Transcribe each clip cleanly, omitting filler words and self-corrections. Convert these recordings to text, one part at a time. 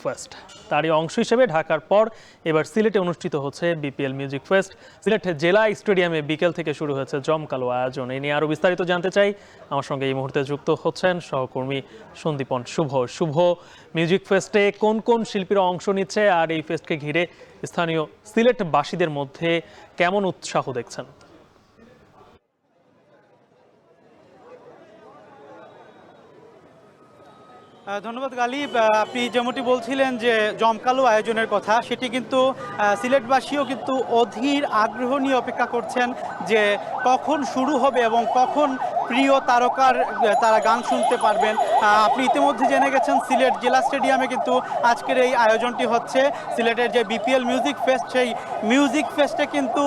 Fest তারই অংশ হিসেবে ঢাকার পর এবার সিলেটে অনুষ্ঠিত হচ্ছে বিপিএল মিউজিক ফেস্ট। সিলেটে জেলা স্টেডিয়ামে বিকেল থেকে শুরু হয়েছে জমকালো আয়োজন। এই নিয়ে আরো বিস্তারিত জানতে চাই, আমার সঙ্গে এই মুহূর্তে যুক্ত হচ্ছেন সহকর্মী সন্দীপন শুভ। মিউজিক ফেস্টে কোন কোন শিল্পীরা অংশ নিচ্ছে আর এই ফেস্টকে ঘিরে স্থানীয় সিলেটবাসীদের মধ্যে কেমন উৎসাহ দেখছেন? ধন্যবাদ গালিব। আপনি যেমনটি বলছিলেন যে জমকালো আয়োজনের কথা, সেটি কিন্তু সিলেটবাসীও কিন্তু অধীর আগ্রহ নিয়ে অপেক্ষা করছেন যে কখন শুরু হবে এবং কখন প্রিয় তারকার তারা গান শুনতে পারবেন। আপনি ইতিমধ্যে জেনে গেছেন সিলেট জেলা স্টেডিয়ামে কিন্তু আজকের এই আয়োজনটি হচ্ছে। সিলেটের যে বিপিএল মিউজিক ফেস্ট, সেই মিউজিক ফেস্টে কিন্তু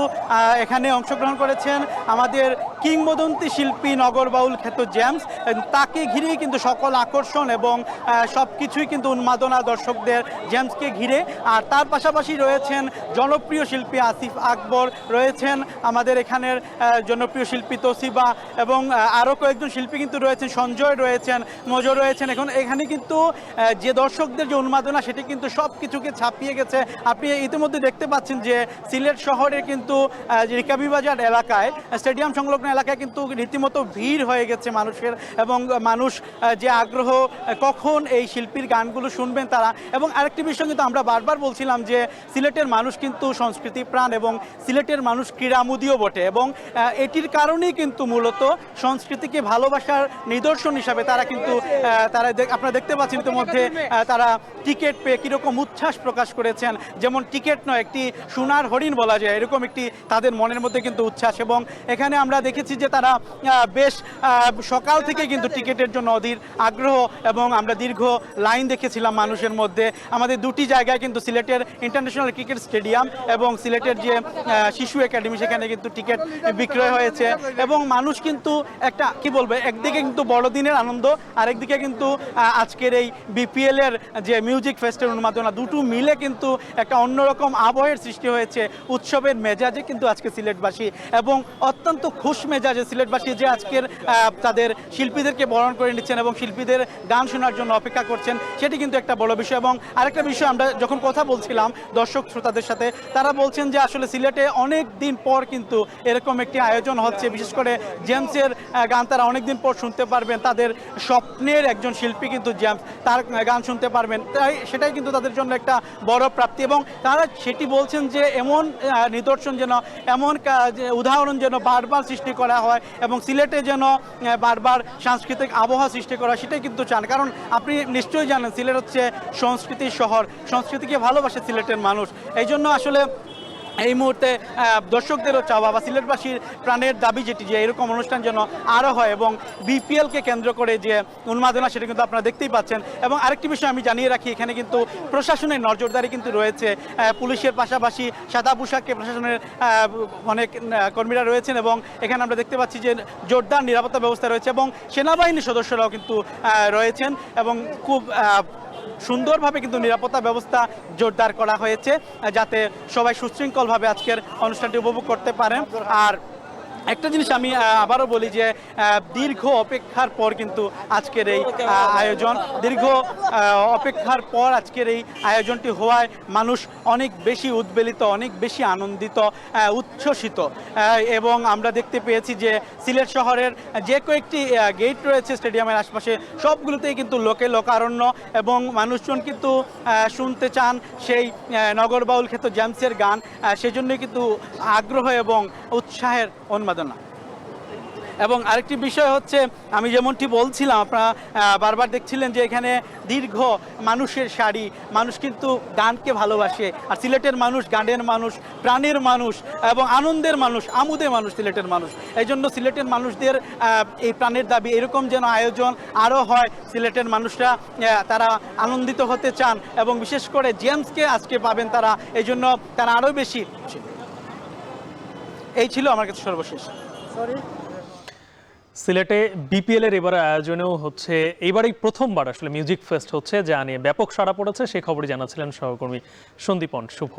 এখানে অংশগ্রহণ করেছেন আমাদের কিংবদন্তি শিল্পী নগর বাউল খ্যাত জেমস। তাকে ঘিরেই কিন্তু সকল আকর্ষণ এবং সব কিছুই কিন্তু উন্মাদনা দর্শকদের জেমসকে ঘিরে। আর তার পাশাপাশি রয়েছেন জনপ্রিয় শিল্পী আসিফ আকবর, রয়েছেন আমাদের এখানের জনপ্রিয় শিল্পী তোসিবা এবং আরও কয়েকজন শিল্পী কিন্তু রয়েছেন, সঞ্জয় রয়েছেন, মজো রয়েছেন। এখানে কিন্তু যে দর্শকদের যে উন্মাদনা, সেটি কিন্তু সব কিছুকে ছাপিয়ে গেছে। আপনি ইতিমধ্যে দেখতে পাচ্ছেন যে সিলেট শহরের কিন্তু রিকাবিবাজার এলাকায়, স্টেডিয়াম সংলগ্ন এলাকায় কিন্তু রীতিমতো ভিড় হয়ে গেছে মানুষের, এবং মানুষ যে আগ্রহ কখন এই শিল্পীর গানগুলো শুনবেন তারা। এবং আরেকটি বিষয় কিন্তু আমরা বারবার বলছিলাম যে সিলেটের মানুষ কিন্তু সংস্কৃতি প্রাণ এবং সিলেটের মানুষ ক্রীড়ামুদীও বটে, এবং এটির কারণেই কিন্তু মূলত সংস্কৃতিকে ভালোবাসার নিদর্শন হিসাবে তারা কিন্তু আপনারা দেখতে পাচ্ছেন ইতিমধ্যে তারা টিকিট পেয়ে কীরকম উচ্ছ্বাস প্রকাশ করেছেন। যেমন টিকিট নয়, একটি সোনার হরিণ বলা যায়, এরকম একটি তাদের মনের মধ্যে কিন্তু উচ্ছ্বাস। এবং এখানে আমরা দেখেছি যে তারা বেশ সকাল থেকে কিন্তু টিকিটের জন্য অধীর আগ্রহ, এবং আমরা দীর্ঘ লাইন দেখেছিলাম মানুষের মধ্যে। আমাদের দুটি জায়গায় কিন্তু সিলেটের ইন্টারন্যাশনাল ক্রিকেট স্টেডিয়াম এবং সিলেটের যে শিশু একাডেমি, সেখানে কিন্তু টিকিট বিক্রয় হয়েছে। এবং মানুষ কিন্তু একটা কি বলবো, একদিকে কিন্তু বড়দিনের আনন্দ, আরেকদিকে কিন্তু আজকের এই বিপিএল এর যে মিউজিক ফেস্টের উন্মাদনা, দুটো মিলে কিন্তু একটা অন্যরকম আবহের সৃষ্টি হয়েছে। উৎসবের মেজাজে কিন্তু আজকে সিলেটবাসী, এবং অত্যন্ত খুশ মেজাজে সিলেটবাসী যে আজকের তাদের শিল্পীদেরকে বরণ করে নিচ্ছেন এবং শিল্পীদের গান শোনার জন্য অপেক্ষা করছেন, সেটি কিন্তু একটা বড় বিষয়। এবং আরেকটা বিষয়, আমরা যখন কথা বলছিলাম দর্শক শ্রোতাদের সাথে, তারা বলছেন যে আসলে সিলেটে অনেক দিন পর কিন্তু এরকম একটি আয়োজন হচ্ছে। বিশেষ করে জেমসের গান তারা অনেক দিন পর শুনতে পারবেন। তাদের স্বপ্নের একজন শিল্পী কিন্তু জেমস, তার গান শুনতে পারবেন, তাই সেটাই কিন্তু তাদের জন্য একটা বড় প্রাপ্তি। এবং তারা সেটি বলছেন যে এমন নিদর্শন যেন, এমন উদাহরণ যেন বারবার সৃষ্টি করা হয়, এবং সিলেটে যেন বারবার সাংস্কৃতিক আবহাওয়া সৃষ্টি করা, সেটাই কিন্তু চান। কারণ আপনি নিশ্চয়ই জানেন সিলেট হচ্ছে সংস্কৃতির শহর, সংস্কৃতিকে ভালোবাসে সিলেটের মানুষ। এই জন্য আসলে এই মুহূর্তে দর্শকদেরও চাওয়া বা সিলেটবাসীর প্রাণের দাবি যেটি, যে এরকম অনুষ্ঠান যেন আরও হয়, এবং বিপিএলকে কেন্দ্র করে যে উন্মাদনা, সেটা কিন্তু আপনারা দেখতেই পাচ্ছেন। এবং আরেকটি বিষয় আমি জানিয়ে রাখি, এখানে কিন্তু প্রশাসনের নজরদারি কিন্তু রয়েছে। পুলিশের পাশাপাশি সাদা পোশাকে প্রশাসনের অনেক কর্মীরা রয়েছেন, এবং এখানে আমরা দেখতে পাচ্ছি যে জোরদার নিরাপত্তা ব্যবস্থা রয়েছে, এবং সেনাবাহিনীর সদস্যরাও কিন্তু রয়েছেন, এবং খুব সুন্দরভাবে কিন্তু নিরাপত্তা ব্যবস্থা জোরদার করা হয়েছে, যাতে সবাই সুশৃঙ্খলভাবে আজকের অনুষ্ঠানটি উপভোগ করতে পারেন। আর একটা জিনিস আমি আবারও বলি যে দীর্ঘ অপেক্ষার পর কিন্তু আজকের এই আয়োজন, দীর্ঘ অপেক্ষার পর আজকের এই আয়োজনটি হওয়ায় মানুষ অনেক বেশি উদ্বেলিত, অনেক বেশি আনন্দিত, উচ্ছ্বসিত। এবং আমরা দেখতে পেয়েছি যে সিলেট শহরের যে কয়েকটি গেট রয়েছে স্টেডিয়ামের আশপাশে, সবগুলোতেই কিন্তু লোকারণ্য, এবং মানুষজন কিন্তু শুনতে চান সেই নগর বাউল খ্যাত জেমসের গান। সেজন্যই কিন্তু আগ্রহ এবং উৎসাহের উন্মাদনা। এবং আরেকটি বিষয় হচ্ছে, আমি যেমনটি বলছিলাম, আপনারা বারবার দেখছিলেন যে এখানে দীর্ঘ মানুষের সারি, মানুষ কিন্তু গানকে ভালোবাসে। আর সিলেটের মানুষ গানের মানুষ, প্রাণের মানুষ, এবং আনন্দের মানুষ, আমোদে মানুষ সিলেটের মানুষ। এই জন্য সিলেটের মানুষদের এই প্রাণের দাবি, এরকম যেন আয়োজন আরও হয়। সিলেটের মানুষরা তারা আনন্দিত হতে চান, এবং বিশেষ করে জেমসকে আজকে পাবেন তারা, এই জন্য তারা আরও বেশি। এই ছিল আমার কাছে সর্বশেষ। সিলেটে বিপিএল এর এবারে আয়োজনেও হচ্ছে, এইবারই প্রথমবার আসলে মিউজিক ফেস্ট হচ্ছে, যা নিয়ে ব্যাপক সাড়া পড়েছে, সেই খবরই জানাচ্ছিলেন সহকর্মী সন্দীপন শুভ।